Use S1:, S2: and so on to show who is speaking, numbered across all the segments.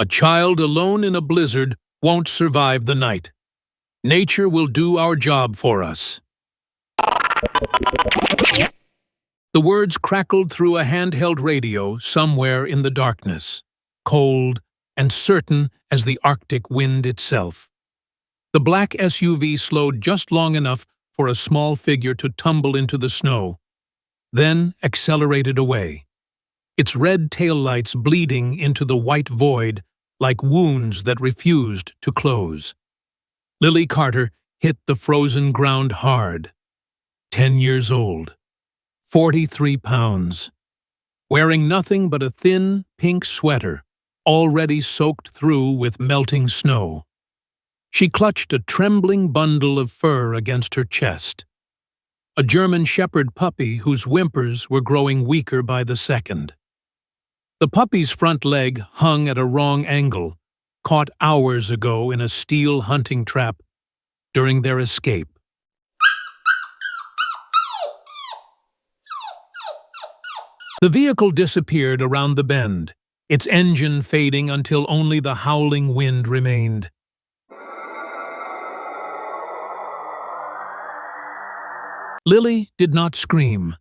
S1: A child alone in a blizzard won't survive the night. Nature will do our job for us." The words crackled through a handheld radio somewhere in the darkness, cold and certain as the Arctic wind itself. The black SUV slowed just long enough for a small figure to tumble into the snow, then accelerated away, its red taillights bleeding into the white void like wounds that refused to close. Lily Carter hit the frozen ground hard. 10 years old, 43 pounds, wearing nothing but a thin, pink sweater, already soaked through with melting snow. She clutched a trembling bundle of fur against her chest. A German Shepherd puppy whose whimpers were growing weaker by the second. The puppy's front leg hung at a wrong angle, caught hours ago in a steel hunting trap during their escape. The vehicle disappeared around the bend, its engine fading until only the howling wind remained. Lily did not scream.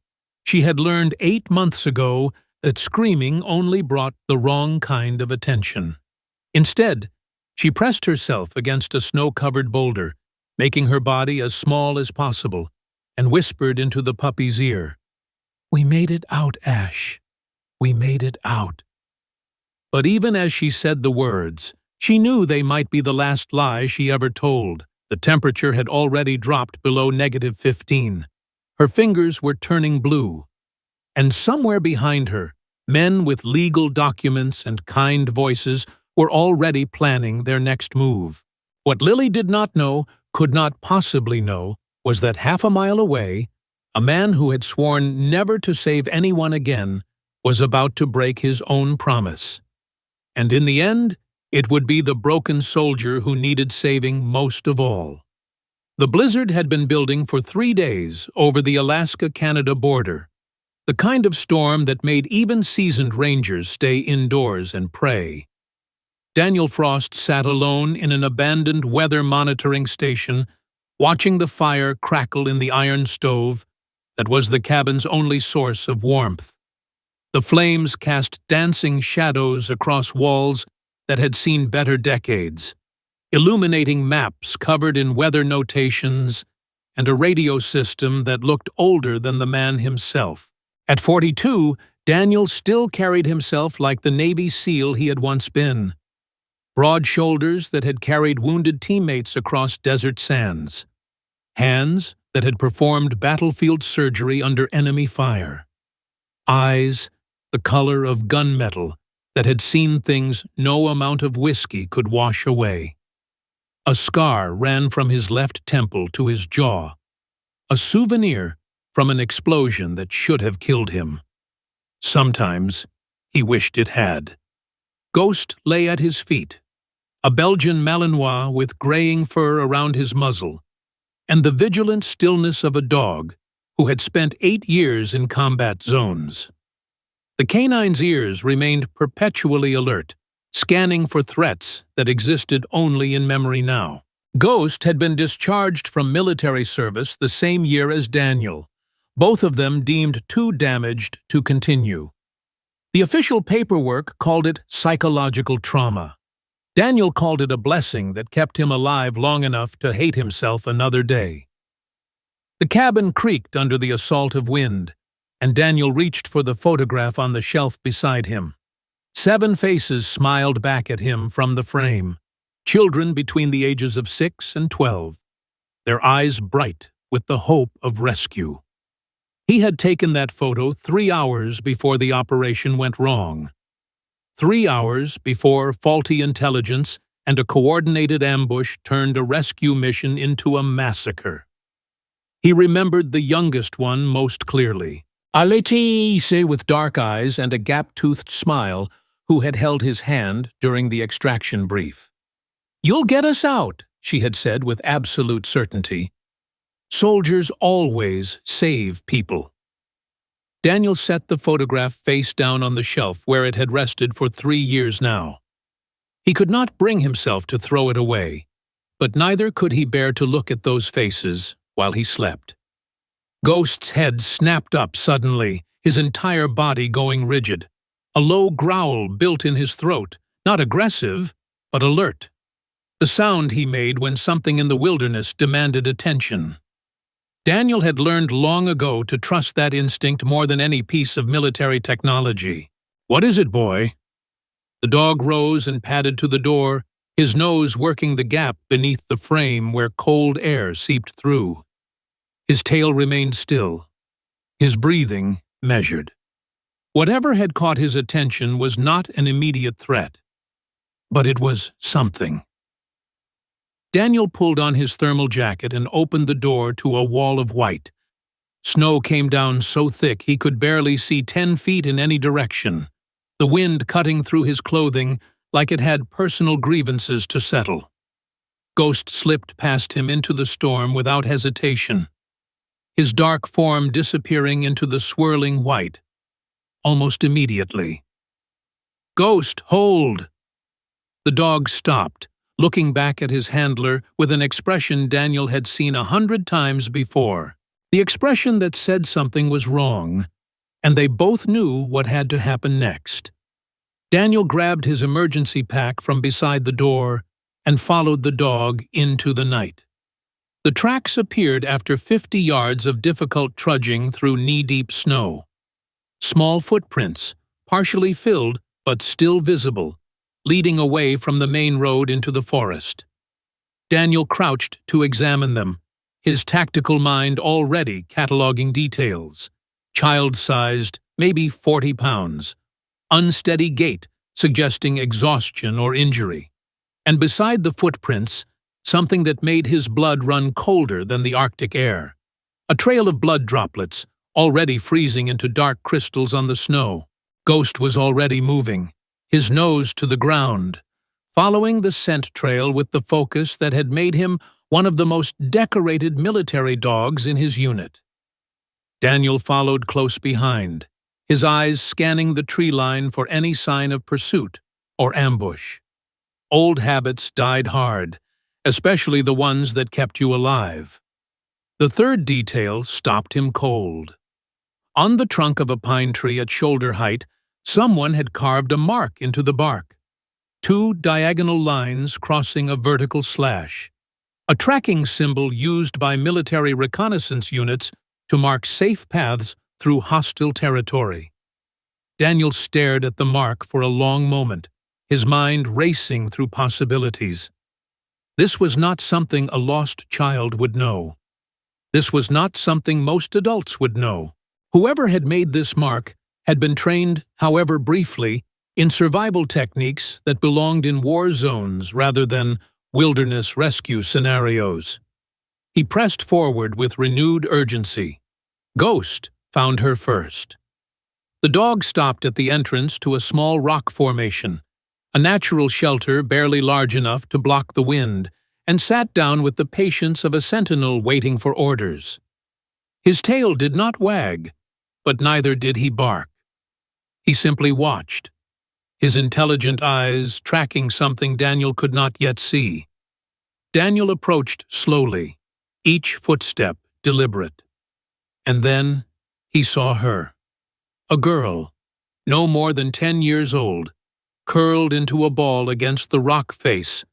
S1: She had learned 8 months ago that screaming only brought the wrong kind of attention. Instead, she pressed herself against a snow-covered boulder, making her body as small as possible, and whispered into the puppy's ear, "We made it out, Ash. We made it out." But even as she said the words, she knew they might be the last lie she ever told. The temperature had already dropped below -15. Her fingers were turning blue. And somewhere behind her, men with legal documents and kind voices were already planning their next move. What Lily did not know, could not possibly know, was that half a mile away, a man who had sworn never to save anyone again was about to break his own promise. And in the end, it would be the broken soldier who needed saving most of all. The blizzard had been building for 3 days over the Alaska-Canada border, the kind of storm that made even seasoned rangers stay indoors and pray. Daniel Frost sat alone in an abandoned weather monitoring station, watching the fire crackle in the iron stove that was the cabin's only source of warmth. The flames cast dancing shadows across walls that had seen better decades, illuminating maps covered in weather notations and a radio system that looked older than the man himself. At 42, Daniel still carried himself like the Navy SEAL he had once been. Broad shoulders that had carried wounded teammates across desert sands. Hands that had performed battlefield surgery under enemy fire. Eyes the color of gunmetal that had seen things no amount of whiskey could wash away. A scar ran from his left temple to his jaw, a souvenir from an explosion that should have killed him. Sometimes he wished it had. Ghost lay at his feet, a Belgian Malinois with graying fur around his muzzle, and the vigilant stillness of a dog who had spent 8 years in combat zones. The canine's ears remained perpetually alert, scanning for threats that existed only in memory now. Ghost had been discharged from military service the same year as Daniel, both of them deemed too damaged to continue. The official paperwork called it psychological trauma. Daniel called it a blessing that kept him alive long enough to hate himself another day. The cabin creaked under the assault of wind, and Daniel reached for the photograph on the shelf beside him. 7 faces smiled back at him from the frame, children between the ages of 6 and 12, their eyes bright with the hope of rescue. He had taken that photo 3 hours before the operation went wrong. 3 hours before faulty intelligence and a coordinated ambush turned a rescue mission into a massacre. He remembered the youngest one most clearly. Aletice, with dark eyes and a gap-toothed smile, who had held his hand during the extraction brief. "You'll get us out," she had said with absolute certainty. Soldiers always save people. Daniel set the photograph face down on the shelf where it had rested for 3 years now. He could not bring himself to throw it away, but neither could he bear to look at those faces while he slept. Ghost's head snapped up suddenly, his entire body going rigid. A low growl built in his throat, not aggressive, but alert. The sound he made when something in the wilderness demanded attention. Daniel had learned long ago to trust that instinct more than any piece of military technology. "What is it, boy?" The dog rose and padded to the door, his nose working the gap beneath the frame where cold air seeped through. His tail remained still, his breathing measured. Whatever had caught his attention was not an immediate threat, but it was something. Daniel pulled on his thermal jacket and opened the door to a wall of white. Snow came down so thick he could barely see 10 feet in any direction, the wind cutting through his clothing like it had personal grievances to settle. Ghost slipped past him into the storm without hesitation, his dark form disappearing into the swirling white, almost immediately. "Ghost, hold!" The dog stopped, looking back at his handler with an expression Daniel had seen 100 times before. The expression that said something was wrong, and they both knew what had to happen next. Daniel grabbed his emergency pack from beside the door and followed the dog into the night. The tracks appeared after 50 yards of difficult trudging through knee-deep snow. Small footprints, partially filled but still visible, leading away from the main road into the forest. Daniel crouched to examine them, his tactical mind already cataloging details. Child-sized, maybe 40 pounds. Unsteady gait, suggesting exhaustion or injury. And beside the footprints, something that made his blood run colder than the Arctic air. A trail of blood droplets, already freezing into dark crystals on the snow. Ghost was already moving, his nose to the ground, following the scent trail with the focus that had made him one of the most decorated military dogs in his unit. Daniel followed close behind, his eyes scanning the tree line for any sign of pursuit or ambush. Old habits died hard, especially the ones that kept you alive. The third detail stopped him cold. On the trunk of a pine tree at shoulder height, someone had carved a mark into the bark. 2 diagonal lines crossing a vertical slash. A tracking symbol used by military reconnaissance units to mark safe paths through hostile territory. Daniel stared at the mark for a long moment, his mind racing through possibilities. This was not something a lost child would know. This was not something most adults would know. Whoever had made this mark had been trained, however briefly, in survival techniques that belonged in war zones rather than wilderness rescue scenarios. He pressed forward with renewed urgency. Ghost found her first. The dog stopped at the entrance to a small rock formation, a natural shelter barely large enough to block the wind, and sat down with the patience of a sentinel waiting for orders. His tail did not wag, but neither did he bark. He simply watched, his intelligent eyes tracking something Daniel could not yet see. Daniel approached slowly, each footstep deliberate. And then he saw her. A girl, no more than 10 years old, curled into a ball against the rock face,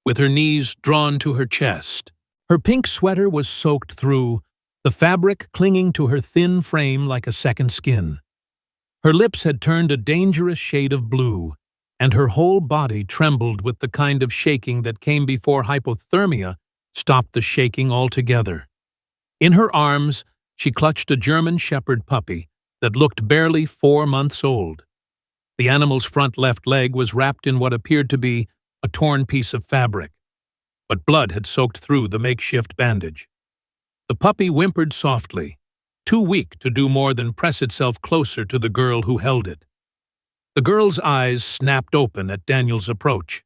S1: with her knees drawn to her chest. Her pink sweater was soaked through, the fabric clinging to her thin frame like a second skin. Her lips had turned a dangerous shade of blue, and her whole body trembled with the kind of shaking that came before hypothermia stopped the shaking altogether. In her arms, she clutched a German Shepherd puppy that looked barely 4 months old. The animal's front left leg was wrapped in what appeared to be a torn piece of fabric, but blood had soaked through the makeshift bandage. The puppy whimpered softly, too weak to do more than press itself closer to the girl who held it. The girl's eyes snapped open at Daniel's approach,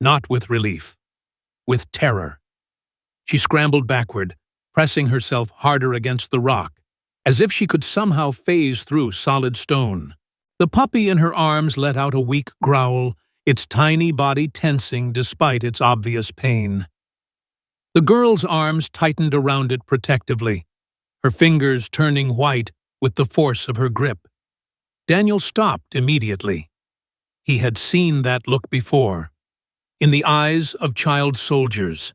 S1: not with relief, with terror. She scrambled backward, pressing herself harder against the rock, as if she could somehow phase through solid stone. The puppy in her arms let out a weak growl, its tiny body tensing despite its obvious pain. The girl's arms tightened around it protectively, her fingers turning white with the force of her grip. Daniel stopped immediately. He had seen that look before, in the eyes of child soldiers,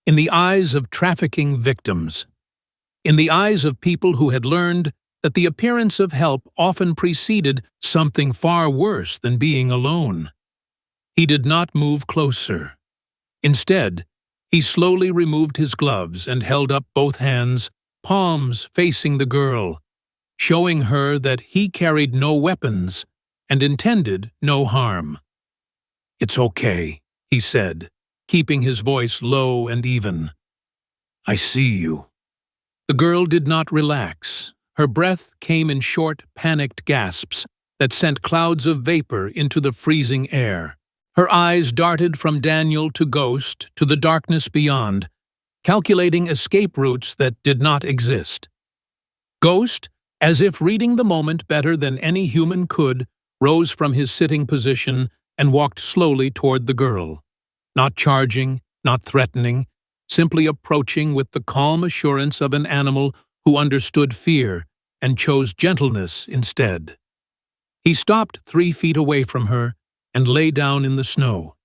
S1: in the eyes of trafficking victims, in the eyes of people who had learned that the appearance of help often preceded something far worse than being alone. He did not move closer. Instead, he slowly removed his gloves and held up both hands, palms facing the girl, showing her that he carried no weapons and intended no harm. "It's okay," he said, keeping his voice low and even. "I see you." The girl did not relax. Her breath came in short, panicked gasps that sent clouds of vapor into the freezing air. Her eyes darted from Daniel to Ghost to the darkness beyond, calculating escape routes that did not exist. Ghost, as if reading the moment better than any human could, rose from his sitting position and walked slowly toward the girl, not charging, not threatening, simply approaching with the calm assurance of an animal who understood fear and chose gentleness instead. He stopped 3 feet away from her and lay down in the snow,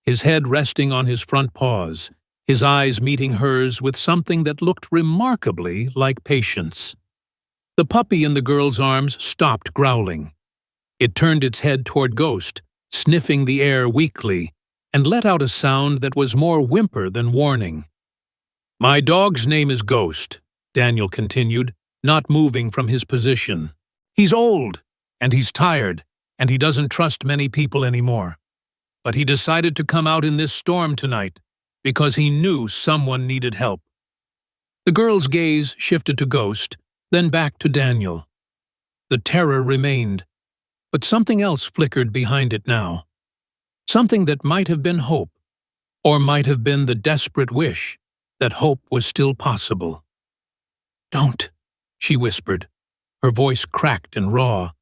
S1: his head resting on his front paws, his eyes meeting hers with something that looked remarkably like patience. The puppy in the girl's arms stopped growling. It turned its head toward Ghost, sniffing the air weakly, and let out a sound that was more whimper than warning. "My dog's name is Ghost," Daniel continued, not moving from his position. "He's old, and he's tired, and he doesn't trust many people anymore. But he decided to come out in this storm tonight because he knew someone needed help." The girl's gaze shifted to Ghost, then back to Daniel. The terror remained, but something else flickered behind it now. Something that might have been hope, or might have been the desperate wish that hope was still possible. "Don't," she whispered, her voice cracked and raw.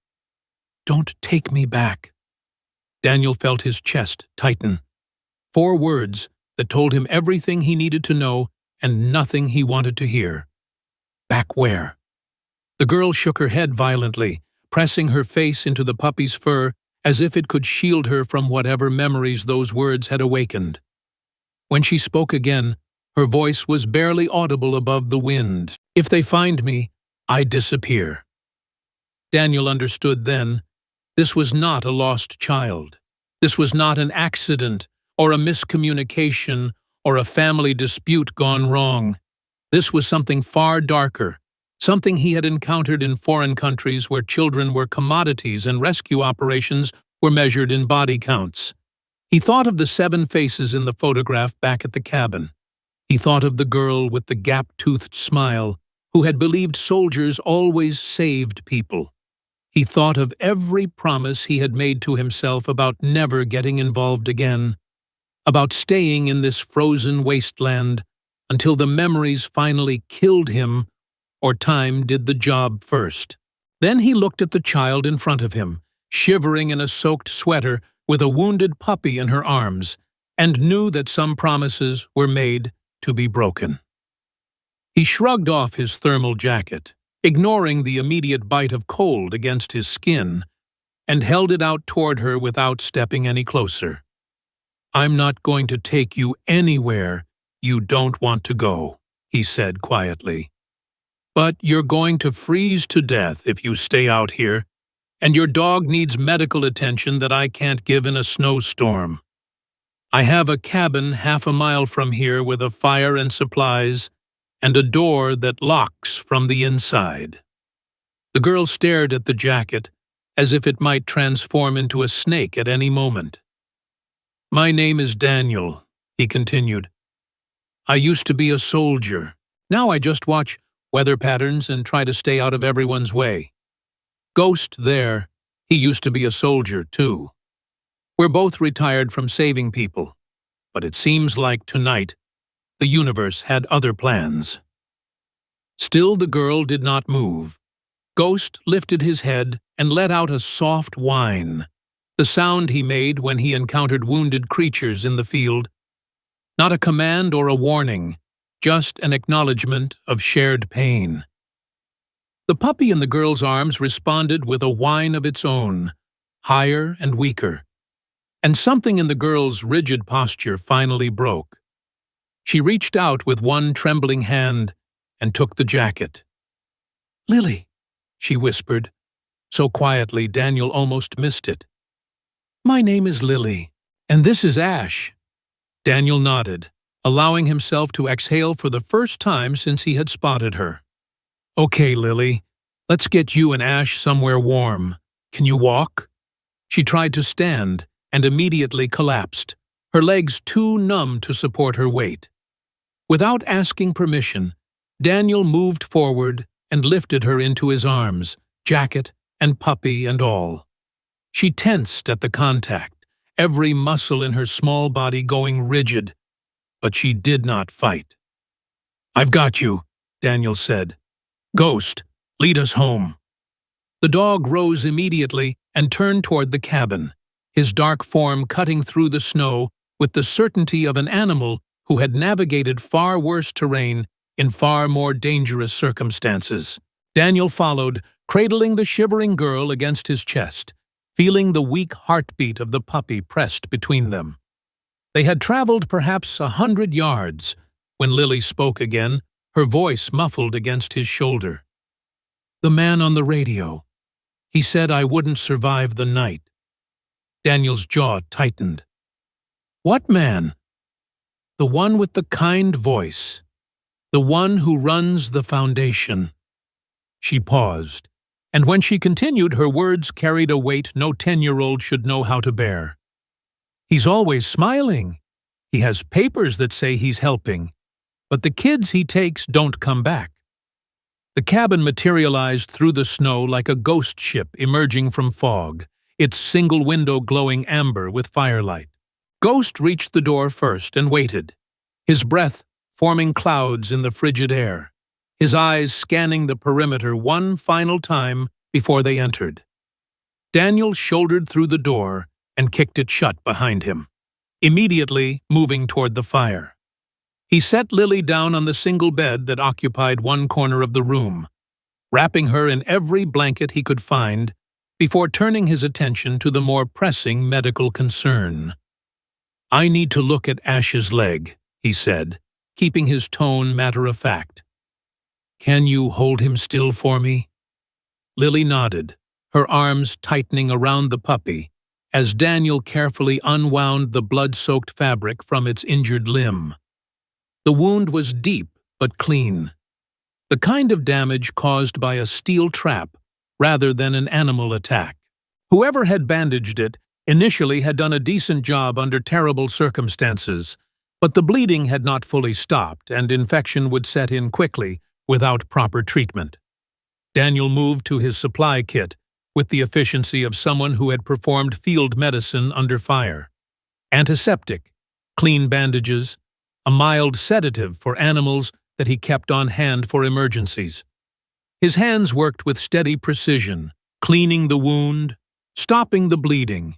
S1: "Don't take me back." Daniel felt his chest tighten. 4 words that told him everything he needed to know and nothing he wanted to hear. Back where? The girl shook her head violently, pressing her face into the puppy's fur as if it could shield her from whatever memories those words had awakened. When she spoke again, her voice was barely audible above the wind. "If they find me, I disappear." Daniel understood then. This was not a lost child. This was not an accident or a miscommunication or a family dispute gone wrong. This was something far darker, something he had encountered in foreign countries where children were commodities and rescue operations were measured in body counts. He thought of the 7 faces in the photograph back at the cabin. He thought of the girl with the gap-toothed smile who had believed soldiers always saved people. He thought of every promise he had made to himself about never getting involved again, about staying in this frozen wasteland until the memories finally killed him or time did the job first. Then he looked at the child in front of him, shivering in a soaked sweater with a wounded puppy in her arms, and knew that some promises were made to be broken. He shrugged off his thermal jacket, ignoring the immediate bite of cold against his skin, and held it out toward her without stepping any closer. "I'm not going to take you anywhere you don't want to go," he said quietly. "But you're going to freeze to death if you stay out here, and your dog needs medical attention that I can't give in a snowstorm. I have a cabin half a mile from here with a fire and supplies, and a door that locks from the inside." The girl stared at the jacket as if it might transform into a snake at any moment. "My name is Daniel," he continued. "I used to be a soldier. Now I just watch weather patterns and try to stay out of everyone's way. Ghost there, he used to be a soldier too. We're both retired from saving people, but it seems like tonight the universe had other plans." Still the girl did not move. Ghost lifted his head and let out a soft whine. the sound he made when he encountered wounded creatures in the field. Not a command or a warning, just an acknowledgement of shared pain. The puppy in the girl's arms responded with a whine of its own, higher and weaker, and something in the girl's rigid posture finally broke. She reached out with one trembling hand and took the jacket. "Lily," she whispered, so quietly Daniel almost missed it. "My name is Lily, and this is Ash." Daniel nodded, allowing himself to exhale for the first time since he had spotted her. "Okay, Lily, let's get you and Ash somewhere warm. Can you walk?" She tried to stand and immediately collapsed, her legs too numb to support her weight. Without asking permission, Daniel moved forward and lifted her into his arms, jacket and puppy and all. She tensed at the contact, every muscle in her small body going rigid, but she did not fight. "I've got you," Daniel said. "Ghost, lead us home." The dog rose immediately and turned toward the cabin, his dark form cutting through the snow with the certainty of an animal who had navigated far worse terrain in far more dangerous circumstances. Daniel followed, cradling the shivering girl against his chest, feeling the weak heartbeat of the puppy pressed between them. They had traveled perhaps 100 yards when Lily spoke again, her voice muffled against his shoulder. "The man on the radio. He said I wouldn't survive the night." Daniel's jaw tightened. "What man?" "The one with the kind voice. The one who runs the foundation." She paused, and when she continued, her words carried a weight no 10-year-old should know how to bear. "He's always smiling. He has papers that say he's helping. But the kids he takes don't come back." The cabin materialized through the snow like a ghost ship emerging from fog, its single window glowing amber with firelight. Ghost reached the door first and waited, his breath forming clouds in the frigid air, his eyes scanning the perimeter one final time before they entered. Daniel shouldered through the door and kicked it shut behind him, immediately moving toward the fire. He set Lily down on the single bed that occupied one corner of the room, wrapping her in every blanket he could find before turning his attention to the more pressing medical concern. "I need to look at Ash's leg," he said, keeping his tone matter-of-fact. "Can you hold him still for me?" Lily nodded, her arms tightening around the puppy as Daniel carefully unwound the blood-soaked fabric from its injured limb. The wound was deep but clean, the kind of damage caused by a steel trap rather than an animal attack. Whoever had bandaged it initially had done a decent job under terrible circumstances, but the bleeding had not fully stopped and infection would set in quickly without proper treatment. Daniel moved to his supply kit with the efficiency of someone who had performed field medicine under fire. Antiseptic, clean bandages, a mild sedative for animals that he kept on hand for emergencies. His hands worked with steady precision, cleaning the wound, stopping the bleeding,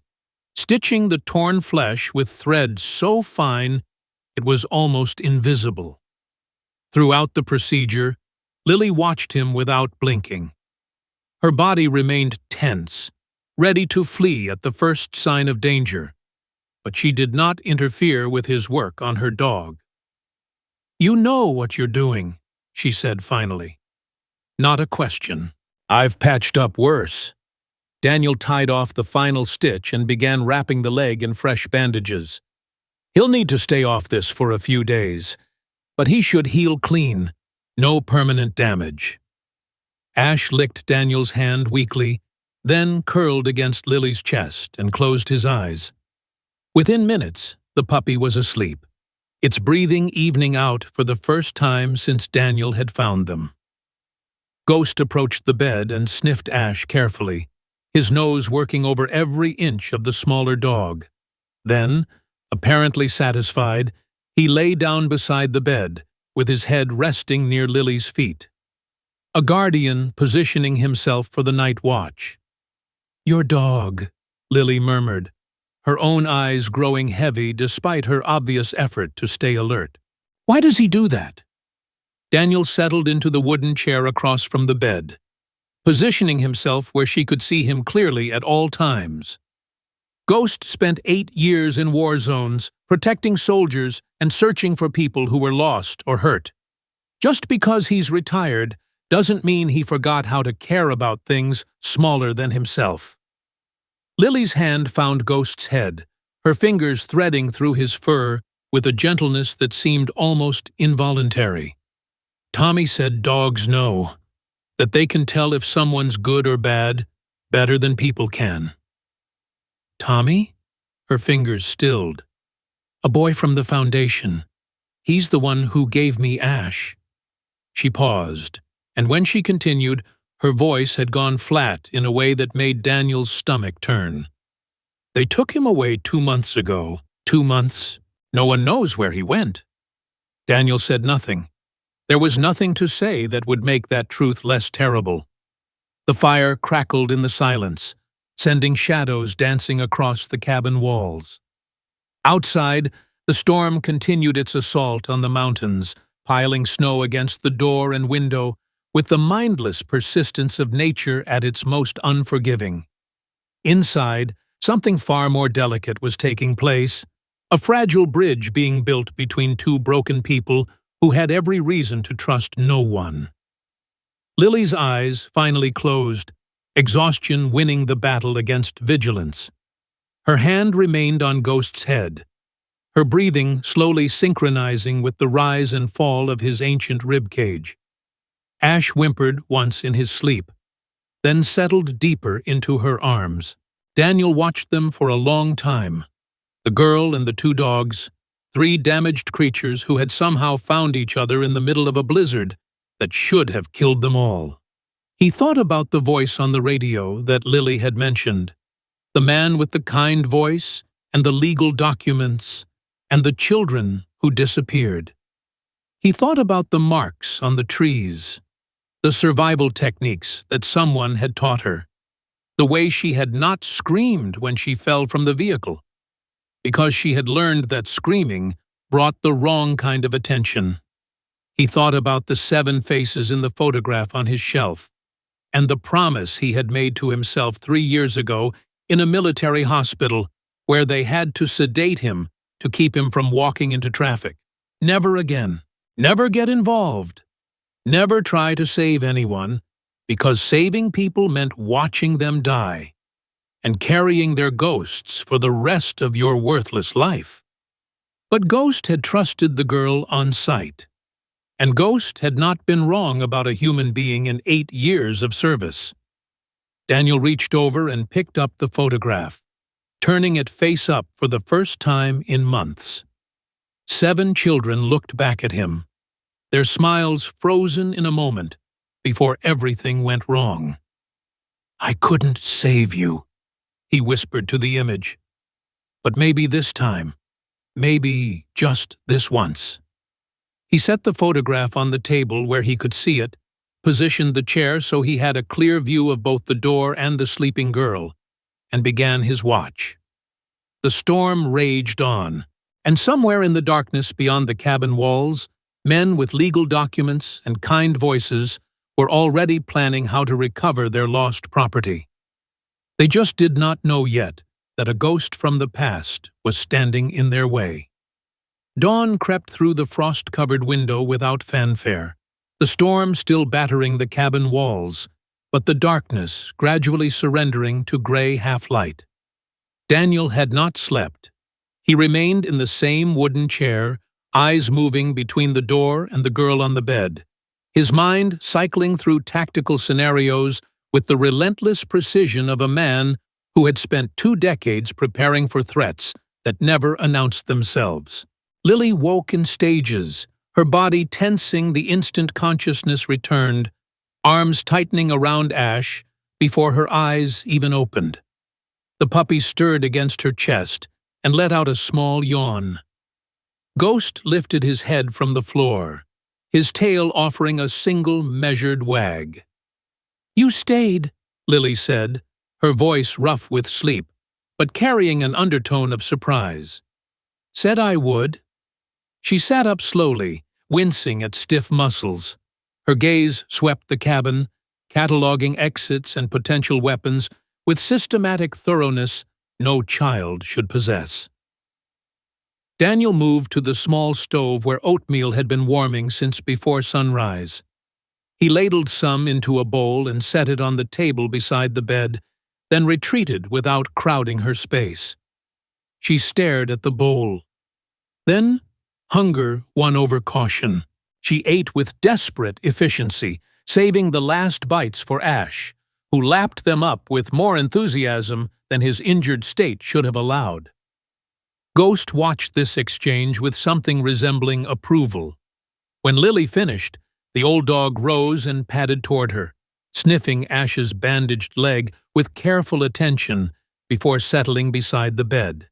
S1: stitching the torn flesh with thread so fine it was almost invisible. Throughout the procedure, Lily watched him without blinking. Her body remained tense, ready to flee at the first sign of danger, but she did not interfere with his work on her dog. "You know what you're doing," she said finally. Not a question. "I've patched up worse." Daniel tied off the final stitch and began wrapping the leg in fresh bandages. "He'll need to stay off this for a few days, but he should heal clean, no permanent damage." Ash licked Daniel's hand weakly, then curled against Lily's chest and closed his eyes. Within minutes, the puppy was asleep, its breathing evening out for the first time since Daniel had found them. Ghost approached the bed and sniffed Ash carefully, his nose working over every inch of the smaller dog. Then, apparently satisfied, he lay down beside the bed, with his head resting near Lily's feet. A guardian positioning himself for the night watch. "Your dog," Lily murmured, her own eyes growing heavy despite her obvious effort to stay alert. Why does he do that? Daniel settled into the wooden chair across from the bed, positioning himself where she could see him clearly at all times. Ghost spent 8 years in war zones, protecting soldiers and searching for people who were lost or hurt. Just because he's retired doesn't mean he forgot how to care about things smaller than himself. Lily's hand found Ghost's head, her fingers threading through his fur with a gentleness that seemed almost involuntary. Tommy said dogs know, that they can tell if someone's good or bad better than people can. Tommy? Her fingers stilled. A boy from the Foundation. He's the one who gave me Ash. She paused, and when she continued, her voice had gone flat in a way that made Daniel's stomach turn. They took him away 2 months ago. 2 months? No one knows where he went. Daniel said nothing. There was nothing to say that would make that truth less terrible. The fire crackled in the silence, sending shadows dancing across the cabin walls. Outside, the storm continued its assault on the mountains, piling snow against the door and window, with the mindless persistence of nature at its most unforgiving. Inside, something far more delicate was taking place, a fragile bridge being built between two broken people who had every reason to trust no one. Lily's eyes finally closed, exhaustion winning the battle against vigilance. Her hand remained on Ghost's head, her breathing slowly synchronizing with the rise and fall of his ancient ribcage. Ash whimpered once in his sleep, then settled deeper into her arms. Daniel watched them for a long time. The girl and the 2 dogs, 3 damaged creatures who had somehow found each other in the middle of a blizzard that should have killed them all. He thought about the voice on the radio that Lily had mentioned, the man with the kind voice and the legal documents, and the children who disappeared. He thought about the marks on the trees, the survival techniques that someone had taught her, the way she had not screamed when she fell from the vehicle, because she had learned that screaming brought the wrong kind of attention. He thought about the 7 faces in the photograph on his shelf, and the promise he had made to himself 3 years ago in a military hospital where they had to sedate him to keep him from walking into traffic. Never again. Never get involved. Never try to save anyone, because saving people meant watching them die and carrying their ghosts for the rest of your worthless life. But Ghost had trusted the girl on sight, and Ghost had not been wrong about a human being in 8 years of service. Daniel reached over and picked up the photograph, turning it face up for the first time in months. 7 children looked back at him, their smiles frozen in a moment before everything went wrong. "I couldn't save you," he whispered to the image. "But maybe this time, maybe just this once." He set the photograph on the table where he could see it, positioned the chair so he had a clear view of both the door and the sleeping girl, and began his watch. The storm raged on, and somewhere in the darkness beyond the cabin walls, men with legal documents and kind voices were already planning how to recover their lost property. They just did not know yet that a ghost from the past was standing in their way. Dawn crept through the frost-covered window without fanfare, the storm still battering the cabin walls, but the darkness gradually surrendering to gray half-light. Daniel had not slept. He remained in the same wooden chair, eyes moving between the door and the girl on the bed, his mind cycling through tactical scenarios with the relentless precision of a man who had spent 2 decades preparing for threats that never announced themselves. Lily woke in stages, her body tensing the instant consciousness returned, arms tightening around Ash before her eyes even opened. The puppy stirred against her chest and let out a small yawn. Ghost lifted his head from the floor, his tail offering a single measured wag. "You stayed," Lily said, her voice rough with sleep, but carrying an undertone of surprise. Said I would. She sat up slowly, wincing at stiff muscles. Her gaze swept the cabin, cataloging exits and potential weapons with systematic thoroughness no child should possess. Daniel moved to the small stove where oatmeal had been warming since before sunrise. He ladled some into a bowl and set it on the table beside the bed, then retreated without crowding her space. She stared at the bowl. Then hunger won over caution. She ate with desperate efficiency, saving the last bites for Ash, who lapped them up with more enthusiasm than his injured state should have allowed. Ghost watched this exchange with something resembling approval. When Lily finished, the old dog rose and padded toward her, sniffing Ash's bandaged leg with careful attention before settling beside the bed.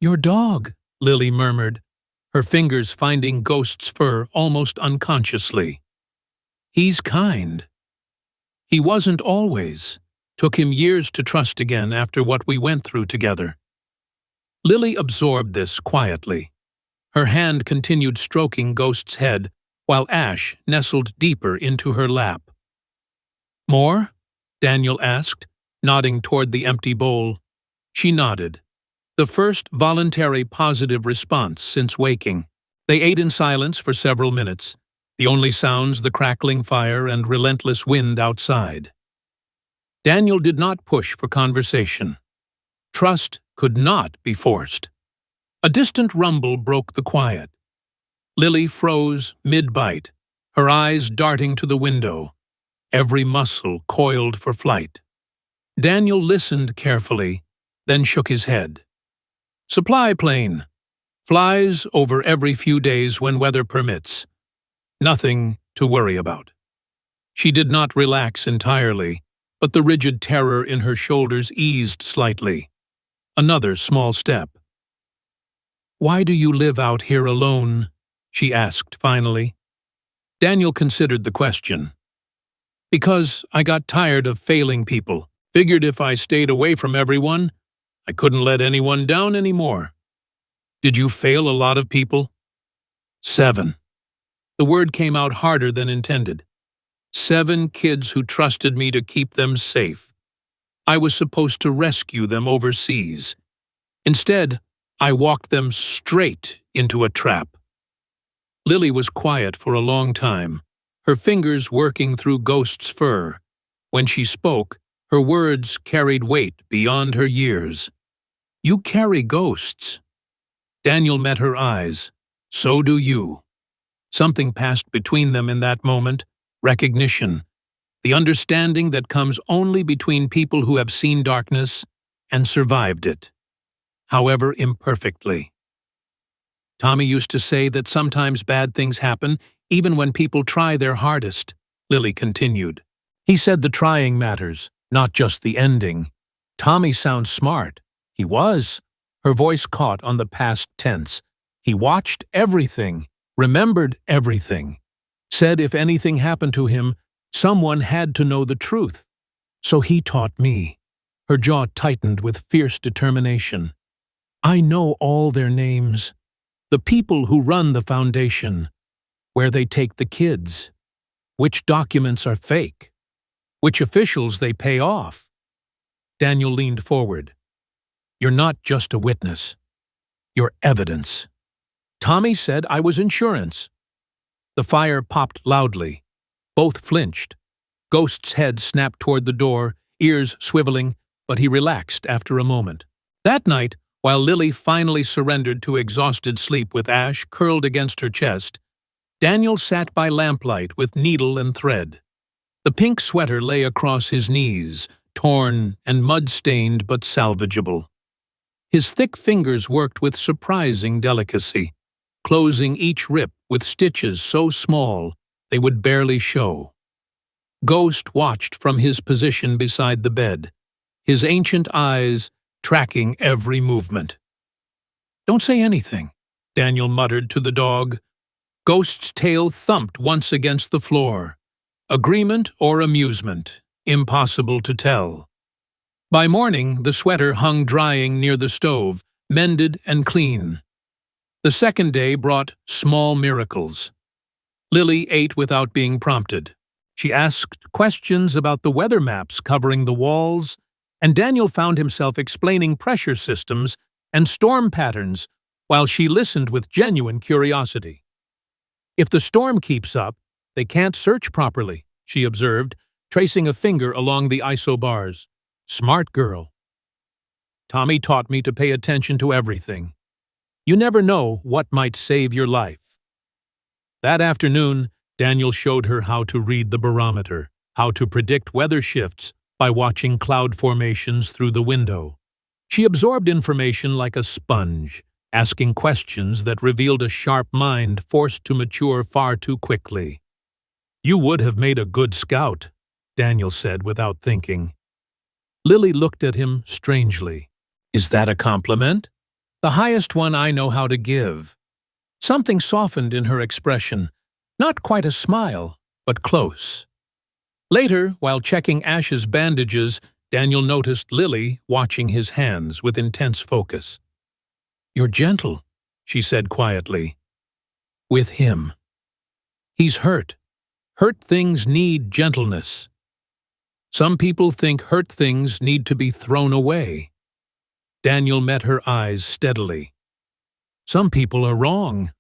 S1: "Your dog," Lily murmured, her fingers finding Ghost's fur almost unconsciously. "He's kind. He wasn't always. Took him years to trust again after what we went through together." Lily absorbed this quietly. Her hand continued stroking Ghost's head, while Ash nestled deeper into her lap. "More?" Daniel asked, nodding toward the empty bowl. She nodded. The first voluntary positive response since waking. They ate in silence for several minutes, the only sounds the crackling fire and relentless wind outside. Daniel did not push for conversation. Trust could not be forced. A distant rumble broke the quiet. Lily froze mid-bite, her eyes darting to the window, every muscle coiled for flight. Daniel listened carefully, then shook his head. "Supply plane. Flies over every few days when weather permits. Nothing to worry about." She did not relax entirely, but the rigid terror in her shoulders eased slightly. Another small step. "Why do you live out here alone?" she asked finally. Daniel considered the question. "Because I got tired of failing people. Figured if I stayed away from everyone, I couldn't let anyone down anymore." "Did you fail a lot of people?" 7. The word came out harder than intended. 7 kids who trusted me to keep them safe. I was supposed to rescue them overseas. Instead, I walked them straight into a trap. Lily was quiet for a long time, her fingers working through Ghost's fur. When she spoke, her words carried weight beyond her years. "You carry ghosts." Daniel met her eyes. "So do you." Something passed between them in that moment, recognition, the understanding that comes only between people who have seen darkness and survived it, however imperfectly. "Tommy used to say that sometimes bad things happen even when people try their hardest," Lily continued. "He said the trying matters, not just the ending." "Tommy sounds smart." "He was." Her voice caught on the past tense. "He watched everything, remembered everything. Said if anything happened to him, someone had to know the truth. So he taught me." Her jaw tightened with fierce determination. "I know all their names. The people who run the foundation. Where they take the kids. Which documents are fake. Which officials they pay off." Daniel leaned forward. "You're not just a witness. You're evidence." "Tommy said I was insurance." The fire popped loudly. Both flinched. Ghost's head snapped toward the door, ears swiveling, but he relaxed after a moment. That night, while Lily finally surrendered to exhausted sleep with Ash curled against her chest, Daniel sat by lamplight with needle and thread. The pink sweater lay across his knees, torn and mud-stained but salvageable. His thick fingers worked with surprising delicacy, closing each rip with stitches so small they would barely show. Ghost watched from his position beside the bed, his ancient eyes tracking every movement. "Don't say anything," Daniel muttered to the dog. Ghost's tail thumped once against the floor. Agreement or amusement, impossible to tell. By morning, the sweater hung drying near the stove, mended and clean. The second day brought small miracles. Lily ate without being prompted. She asked questions about the weather maps covering the walls, and Daniel found himself explaining pressure systems and storm patterns while she listened with genuine curiosity. If the storm keeps up, they can't search properly, she observed, tracing a finger along the isobars. Smart girl. Tommy taught me to pay attention to everything. You never know what might save your life. That afternoon, Daniel showed her how to read the barometer, how to predict weather shifts by watching cloud formations through the window. She absorbed information like a sponge, asking questions that revealed a sharp mind forced to mature far too quickly. You would have made a good scout, Daniel said without thinking. Lily looked at him strangely. Is that a compliment? The highest one I know how to give. Something softened in her expression. Not quite a smile, but close. Later, while checking Ash's bandages, Daniel noticed Lily watching his hands with intense focus. You're gentle, she said quietly. With him. He's hurt. Hurt things need gentleness. Some people think hurt things need to be thrown away. Daniel met her eyes steadily. Some people are wrong.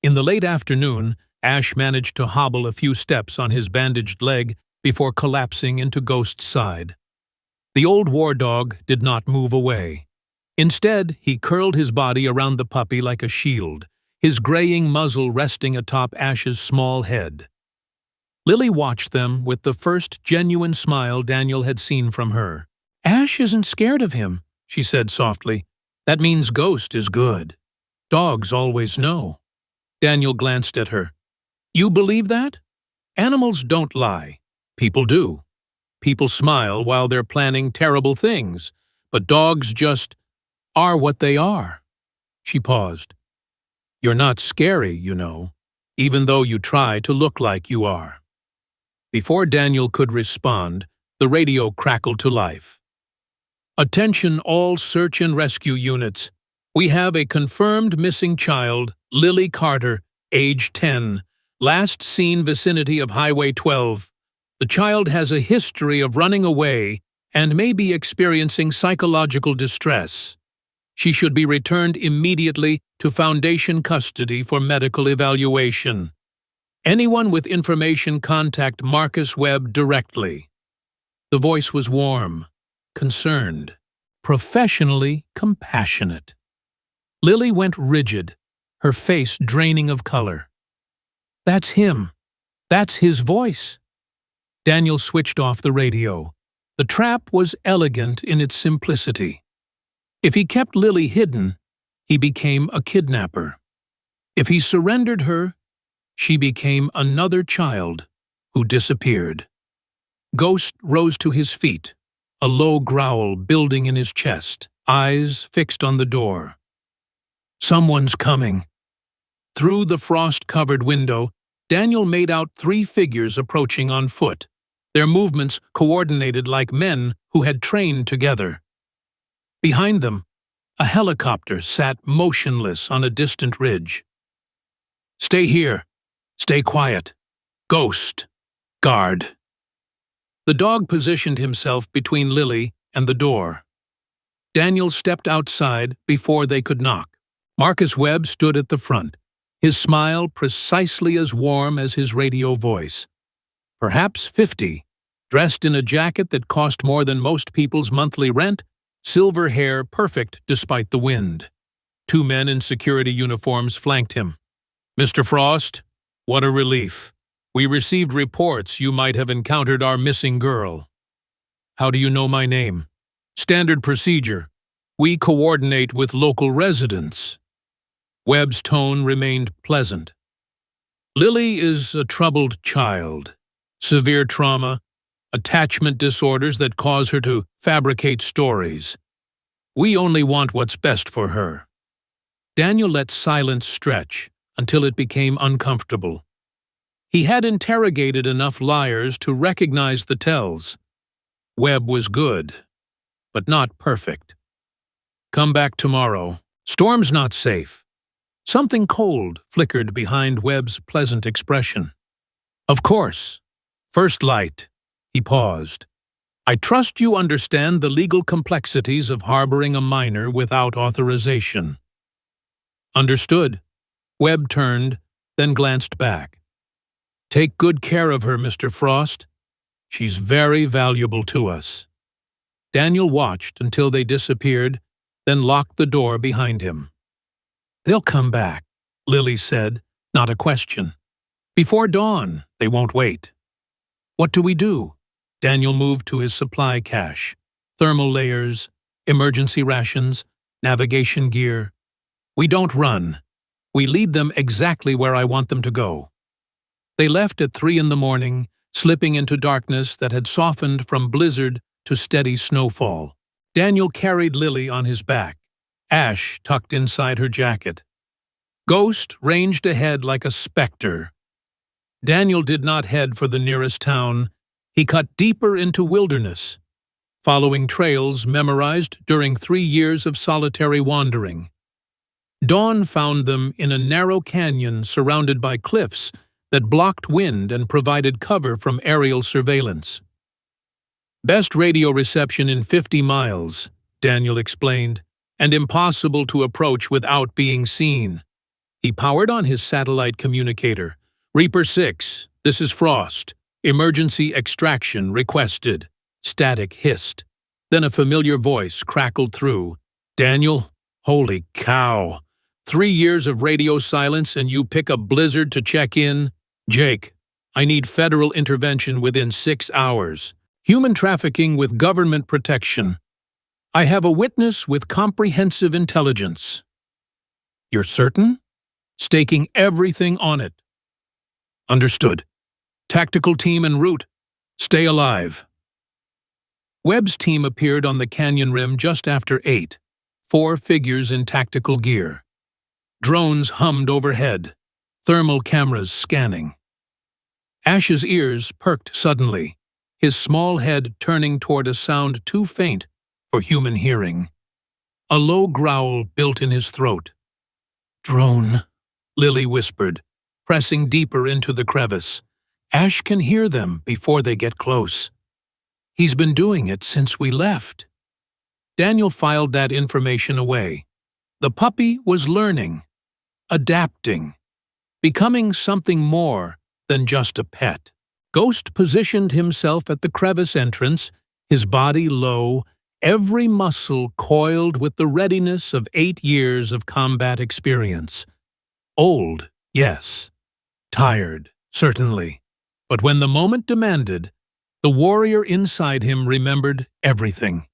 S1: In the late afternoon, Ash managed to hobble a few steps on his bandaged leg before collapsing into Ghost's side. The old war dog did not move away. Instead, he curled his body around the puppy like a shield, his graying muzzle resting atop Ash's small head. Lily watched them with the first genuine smile Daniel had seen from her. Ash isn't scared of him, she said softly. That means Ghost is good. Dogs always know. Daniel glanced at her. You believe that? Animals don't lie. People do. People smile while they're planning terrible things, but dogs just are what they are. She paused. You're not scary, you know, even though you try to look like you are. Before Daniel could respond, the radio crackled to life. Attention all search and rescue units. We have a confirmed missing child, Lily Carter, age 10, last seen vicinity of Highway 12. The child has a history of running away and may be experiencing psychological distress. She should be returned immediately to Foundation custody for medical evaluation. Anyone with information contact Marcus Webb directly. The voice was warm, concerned, professionally compassionate. Lily went rigid, her face draining of color. That's him. That's his voice. Daniel switched off the radio. The trap was elegant in its simplicity. If he kept Lily hidden, he became a kidnapper. If he surrendered her, she became another child who disappeared. Ghost rose to his feet, a low growl building in his chest, eyes fixed on the door. Someone's coming. Through the frost-covered window, Daniel made out 3 figures approaching on foot, their movements coordinated like men who had trained together. Behind them, a helicopter sat motionless on a distant ridge. Stay here. Stay quiet. Ghost. Guard. The dog positioned himself between Lily and the door. Daniel stepped outside before they could knock. Marcus Webb stood at the front, his smile precisely as warm as his radio voice. Perhaps 50, dressed in a jacket that cost more than most people's monthly rent, silver hair perfect despite the wind. 2 men in security uniforms flanked him. Mr. Frost, what a relief. We received reports you might have encountered our missing girl. How do you know my name? Standard procedure. We coordinate with local residents. Webb's tone remained pleasant. Lily is a troubled child. Severe trauma, attachment disorders that cause her to fabricate stories. We only want what's best for her. Daniel let silence stretch until it became uncomfortable. He had interrogated enough liars to recognize the tells. Webb was good. but not perfect. Come back tomorrow. Storm's not safe. Something cold flickered behind Webb's pleasant expression. Of course. First light. He paused. I trust you understand the legal complexities of harboring a minor without authorization. Understood. Webb turned, then glanced back. Take good care of her, Mr. Frost. She's very valuable to us. Daniel watched until they disappeared, then locked the door behind him. They'll come back, Lily said, not a question. Before dawn, they won't wait. What do we do? Daniel moved to his supply cache. Thermal layers, emergency rations, navigation gear. We don't run. We lead them exactly where I want them to go. They left at 3 a.m, slipping into darkness that had softened from blizzard to steady snowfall. Daniel carried Lily on his back, Ash tucked inside her jacket. Ghost ranged ahead like a specter. Daniel did not head for the nearest town. He cut deeper into wilderness, following trails memorized during 3 years of solitary wandering. Dawn found them in a narrow canyon surrounded by cliffs that blocked wind and provided cover from aerial surveillance. Best radio reception in 50 miles, Daniel explained, and impossible to approach without being seen. He powered on his satellite communicator. Reaper 6, this is Frost. Emergency extraction requested. Static hissed. Then a familiar voice crackled through. Daniel? Holy cow. 3 years of radio silence and you pick a blizzard to check in? Jake, I need federal intervention within 6 hours. Human trafficking with government protection. I have a witness with comprehensive intelligence. You're certain? Staking everything on it. Understood. Tactical team en route. Stay alive. Webb's team appeared on the canyon rim just after 8, 4 figures in tactical gear. Drones hummed overhead, thermal cameras scanning. Ash's ears perked suddenly, his small head turning toward a sound too faint for human hearing. A low growl built in his throat. Drone, Lily whispered, pressing deeper into the crevice. Ash can hear them before they get close. He's been doing it since we left. Daniel filed that information away. The puppy was learning, adapting, becoming something more than just a pet. Ghost positioned himself at the crevice entrance, his body low, every muscle coiled with the readiness of 8 years of combat experience. Old, yes. Tired, certainly. But when the moment demanded, the warrior inside him remembered everything.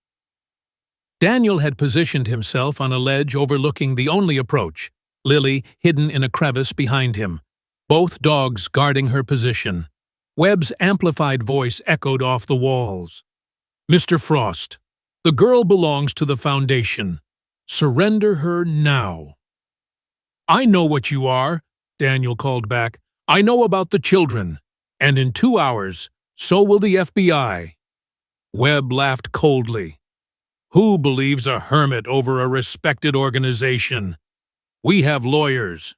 S1: Daniel had positioned himself on a ledge overlooking the only approach, Lily hidden in a crevice behind him, both dogs guarding her position. Webb's amplified voice echoed off the walls. Mr. Frost, the girl belongs to the Foundation. Surrender her now. I know what you are, Daniel called back. I know about the children. And in 2 hours, so will the FBI. Webb laughed coldly. Who believes a hermit over a respected organization? We have lawyers,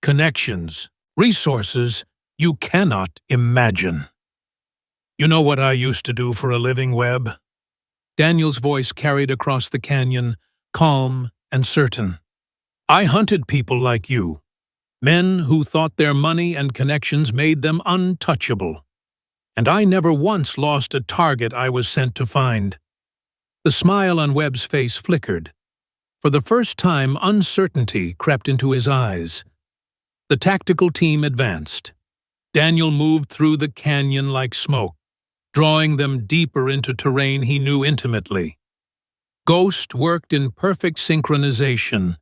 S1: connections, resources you cannot imagine. You know what I used to do for a living, Webb? Daniel's voice carried across the canyon, calm and certain. I hunted people like you. Men who thought their money and connections made them untouchable. And I never once lost a target I was sent to find. The smile on Webb's face flickered. For the first time, uncertainty crept into his eyes. The tactical team advanced. Daniel moved through the canyon like smoke, drawing them deeper into terrain he knew intimately. Ghost worked in perfect synchronization,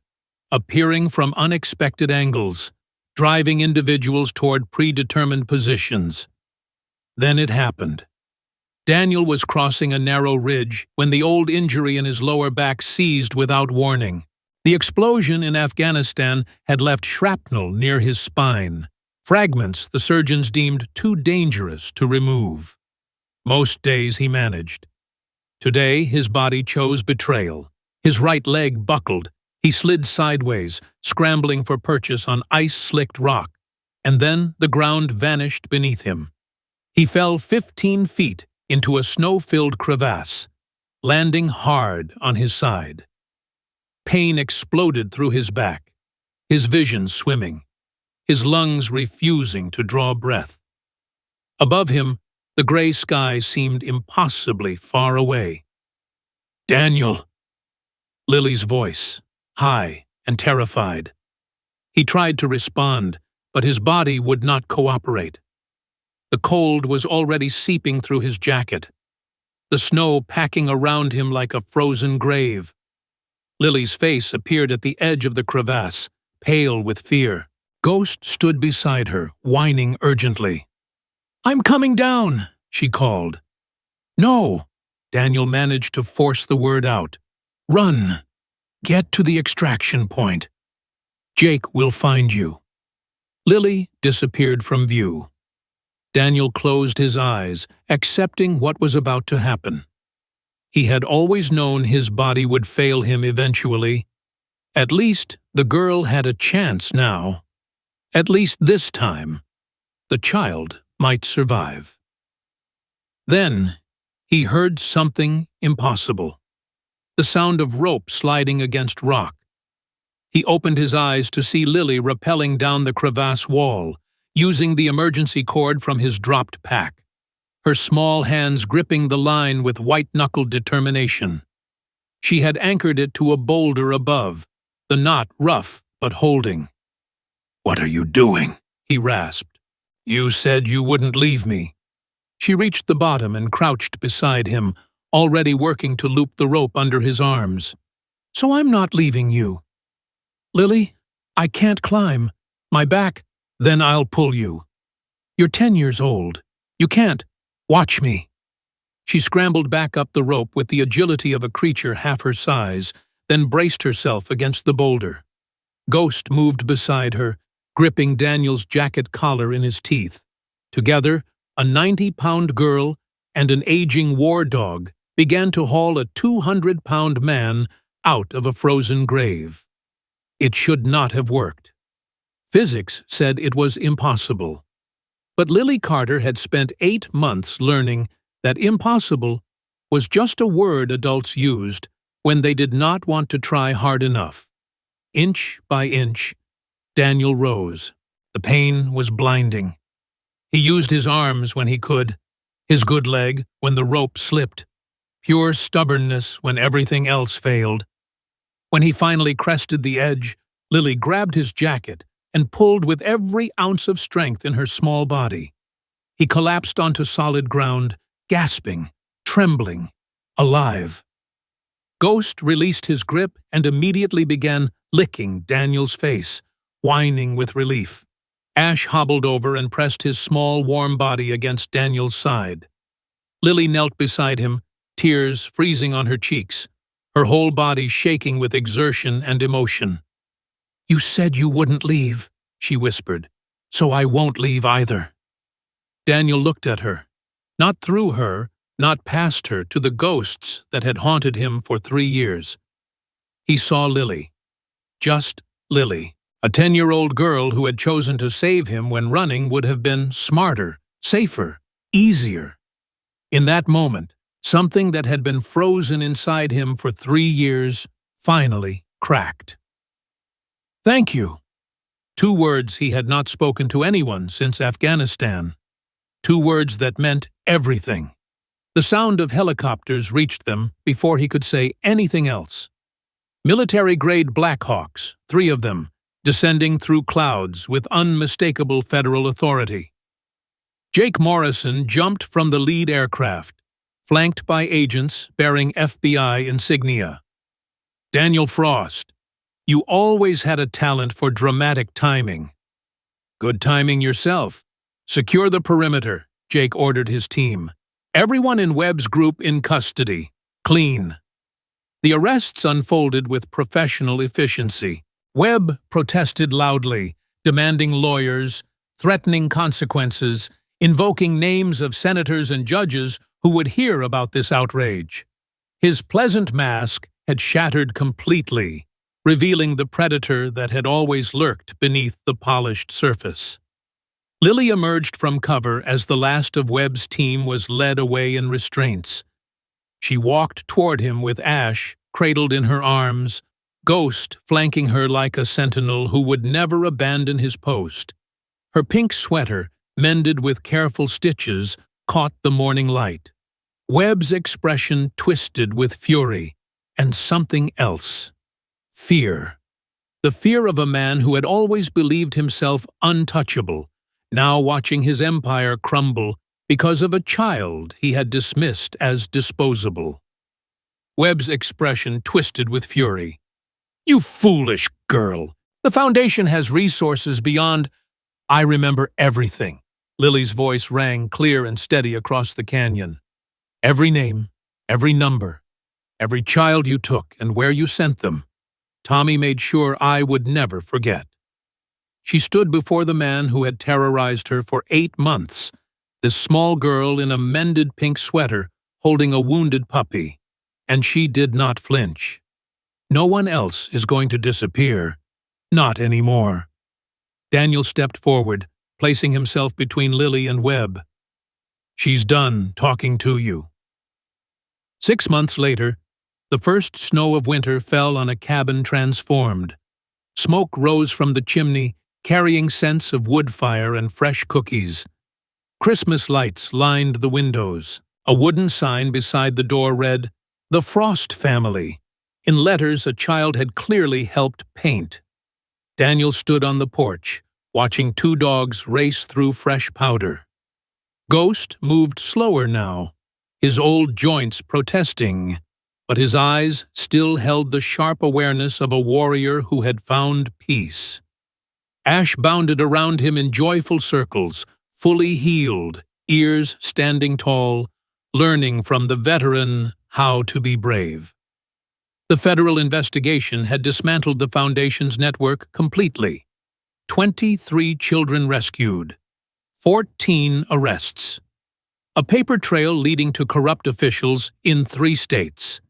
S1: appearing from unexpected angles, driving individuals toward predetermined positions. Then it happened. Daniel was crossing a narrow ridge when the old injury in his lower back seized without warning. The explosion in Afghanistan had left shrapnel near his spine, fragments the surgeons deemed too dangerous to remove. Most days he managed. Today, his body chose betrayal. His right leg buckled. He slid sideways, scrambling for purchase on ice-slicked rock, and then the ground vanished beneath him. He fell 15 feet into a snow-filled crevasse, landing hard on his side. Pain exploded through his back, his vision swimming, his lungs refusing to draw breath. Above him, the gray sky seemed impossibly far away. "Daniel!" Lily's voice, high and terrified. He tried to respond, but his body would not cooperate. The cold was already seeping through his jacket, the snow packing around him like a frozen grave. Lily's face appeared at the edge of the crevasse, pale with fear. Ghost stood beside her, whining urgently. "I'm coming down," she called. "No," Daniel managed to force the word out. "Run. Get to the extraction point. Jake will find you." Lily disappeared from view. Daniel closed his eyes, accepting what was about to happen. He had always known his body would fail him eventually. At least the girl had a chance now. At least this time, the child might survive. Then he heard something impossible. The sound of rope sliding against rock. He opened his eyes to see Lily rappelling down the crevasse wall, using the emergency cord from his dropped pack, her small hands gripping the line with white-knuckled determination. She had anchored it to a boulder above, the knot rough but holding. "What are you doing?" he rasped. "You said you wouldn't leave me." She reached the bottom and crouched beside him, already working to loop the rope under his arms. "So I'm not leaving you." "Lily, I can't climb. My back—" "Then I'll pull you." "You're 10 years old. You can't. Watch me." She scrambled back up the rope with the agility of a creature half her size, then braced herself against the boulder. Ghost moved beside her, gripping Daniel's jacket collar in his teeth. Together, a 90-pound girl and an aging war dog began to haul a 200-pound man out of a frozen grave. It should not have worked. Physics said it was impossible. But Lily Carter had spent 8 months learning that impossible was just a word adults used when they did not want to try hard enough. Inch by inch, Daniel rose. The pain was blinding. He used his arms when he could, his good leg when the rope slipped, pure stubbornness when everything else failed. When he finally crested the edge, Lily grabbed his jacket and pulled with every ounce of strength in her small body. He collapsed onto solid ground, gasping, trembling, alive. Ghost released his grip and immediately began licking Daniel's face, whining with relief. Ash hobbled over and pressed his small, warm body against Daniel's side. Lily knelt beside him, tears freezing on her cheeks, her whole body shaking with exertion and emotion. "You said you wouldn't leave," she whispered, "so I won't leave either." Daniel looked at her, not through her, not past her, to the ghosts that had haunted him for 3 years. He saw Lily. Just Lily. A 10-year-old girl who had chosen to save him when running would have been smarter, safer, easier. In that moment, something that had been frozen inside him for 3 years finally cracked. "Thank you." 2 words he had not spoken to anyone since Afghanistan. 2 words that meant everything. The sound of helicopters reached them before he could say anything else. Military-grade Blackhawks, 3 of them, descending through clouds with unmistakable federal authority. Jake Morrison jumped from the lead aircraft, flanked by agents bearing FBI insignia. "Daniel Frost, you always had a talent for dramatic timing." "Good timing yourself. Secure the perimeter," Jake ordered his team. "Everyone in Webb's group in custody. Clean." The arrests unfolded with professional efficiency. Webb protested loudly, demanding lawyers, threatening consequences, invoking names of senators and judges who would hear about this outrage. His pleasant mask had shattered completely, revealing the predator that had always lurked beneath the polished surface. Lily emerged from cover as the last of Webb's team was led away in restraints. She walked toward him with Ash cradled in her arms, Ghost flanking her like a sentinel who would never abandon his post. Her pink sweater, mended with careful stitches, caught the morning light. Webb's expression twisted with fury, and something else. Fear. The fear of a man who had always believed himself untouchable, now watching his empire crumble because of a child he had dismissed as disposable. Webb's expression twisted with fury. "You foolish girl! The Foundation has resources beyond—" "I remember everything." Lily's voice rang clear and steady across the canyon. "Every name, every number, every child you took and where you sent them. Tommy made sure I would never forget." She stood before the man who had terrorized her for 8 months, this small girl in a mended pink sweater holding a wounded puppy, and she did not flinch. "No one else is going to disappear. Not anymore." Daniel stepped forward, placing himself between Lily and Webb. "She's done talking to you." 6 months later, the first snow of winter fell on a cabin transformed. Smoke rose from the chimney, carrying scents of wood fire and fresh cookies. Christmas lights lined the windows. A wooden sign beside the door read, "The Frost Family." In letters a child had clearly helped paint. Daniel stood on the porch, watching 2 dogs race through fresh powder. Ghost moved slower now, his old joints protesting, but his eyes still held the sharp awareness of a warrior who had found peace. Ash bounded around him in joyful circles, fully healed, ears standing tall, learning from the veteran how to be brave. The federal investigation had dismantled the Foundation's network completely. 23 children rescued, 14 arrests. A paper trail leading to corrupt officials in 3 states.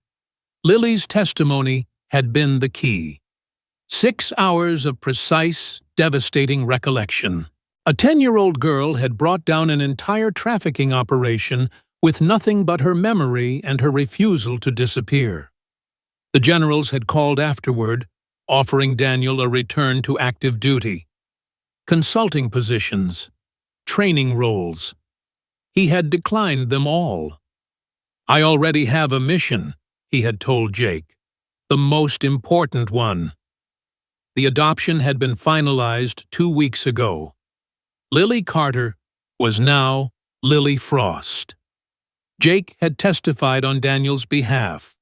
S1: Lily's testimony had been the key. 6 hours of precise, devastating recollection. A 10-year-old girl had brought down an entire trafficking operation with nothing but her memory and her refusal to disappear. The generals had called afterward, offering Daniel a return to active duty. Consulting positions, training roles. He had declined them all. "I already have a mission," he had told Jake. "The most important one." The adoption had been finalized 2 weeks ago. Lily Carter was now Lily Frost. Jake had testified on Daniel's behalf.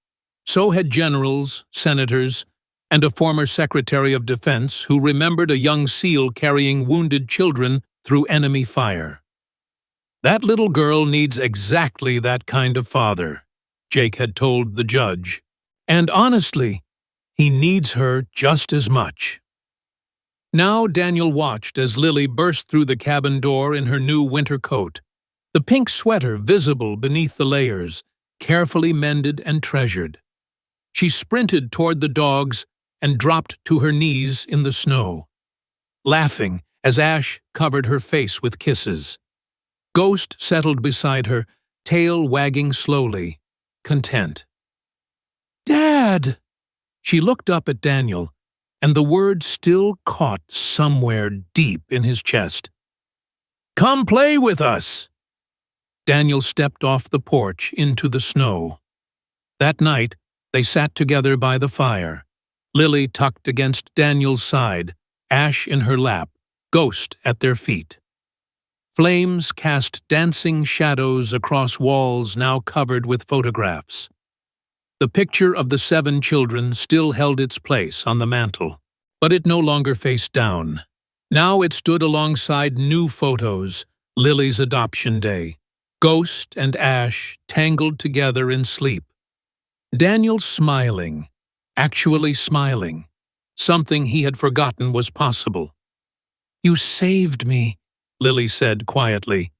S1: So had generals, senators, and a former Secretary of Defense who remembered a young SEAL carrying wounded children through enemy fire. "That little girl needs exactly that kind of father," Jake had told the judge. "And honestly, he needs her just as much." Now Daniel watched as Lily burst through the cabin door in her new winter coat, the pink sweater visible beneath the layers, carefully mended and treasured. She sprinted toward the dogs and dropped to her knees in the snow, laughing as Ash covered her face with kisses. Ghost settled beside her, tail wagging slowly, content. "Dad!" She looked up at Daniel, and the word still caught somewhere deep in his chest. "Come play with us!" Daniel stepped off the porch into the snow. That night, they sat together by the fire, Lily tucked against Daniel's side, Ash in her lap, Ghost at their feet. Flames cast dancing shadows across walls now covered with photographs. The picture of the 7 children still held its place on the mantel, but it no longer faced down. Now it stood alongside new photos, Lily's adoption day, Ghost and Ash tangled together in sleep. Daniel smiling, actually smiling, something he had forgotten was possible. "You saved me," Lily said quietly.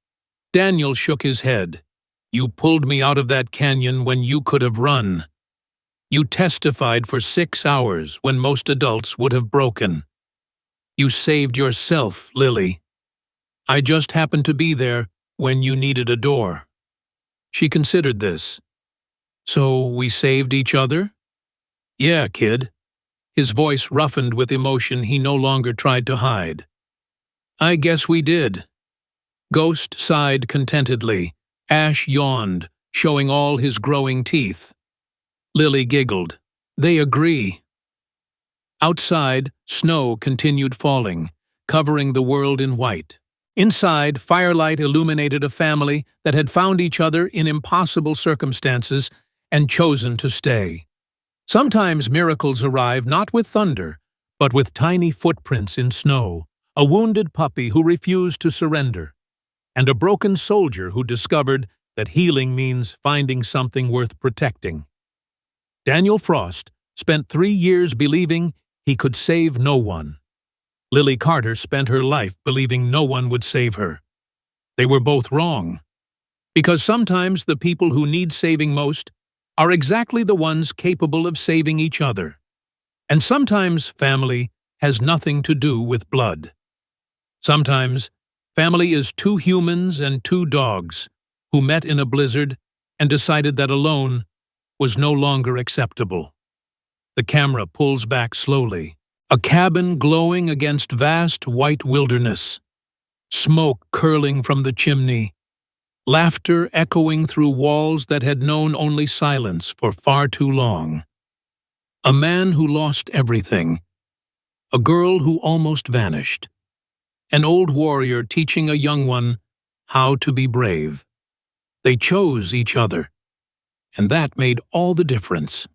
S1: Daniel shook his head. You pulled me out of that canyon when you could have run. You testified for 6 hours when most adults would have broken. You saved yourself, Lily. I just happened to be there when you needed a door." She considered this. "So we saved each other?" "Yeah, kid." His voice roughened with emotion he no longer tried to hide. "I guess we did." Ghost sighed contentedly. Ash yawned, showing all his growing teeth. Lily giggled. "They agree." Outside, snow continued falling, covering the world in white. Inside, firelight illuminated a family that had found each other in impossible circumstances and chosen to stay. Sometimes miracles arrive not with thunder, but with tiny footprints in snow, a wounded puppy who refused to surrender, and a broken soldier who discovered that healing means finding something worth protecting. Daniel Frost spent 3 years believing he could save no one. Lily Carter spent her life believing no one would save her. They were both wrong. Because sometimes the people who need saving most are exactly the ones capable of saving each other. And sometimes family has nothing to do with blood. Sometimes family is 2 humans and 2 dogs who met in a blizzard and decided that alone was no longer acceptable. The camera pulls back slowly. A cabin glowing against vast white wilderness. Smoke curling from the chimney. Laughter echoing through walls that had known only silence for far too long. A man who lost everything. A girl who almost vanished. An old warrior teaching a young one how to be brave. They chose each other, and that made all the difference.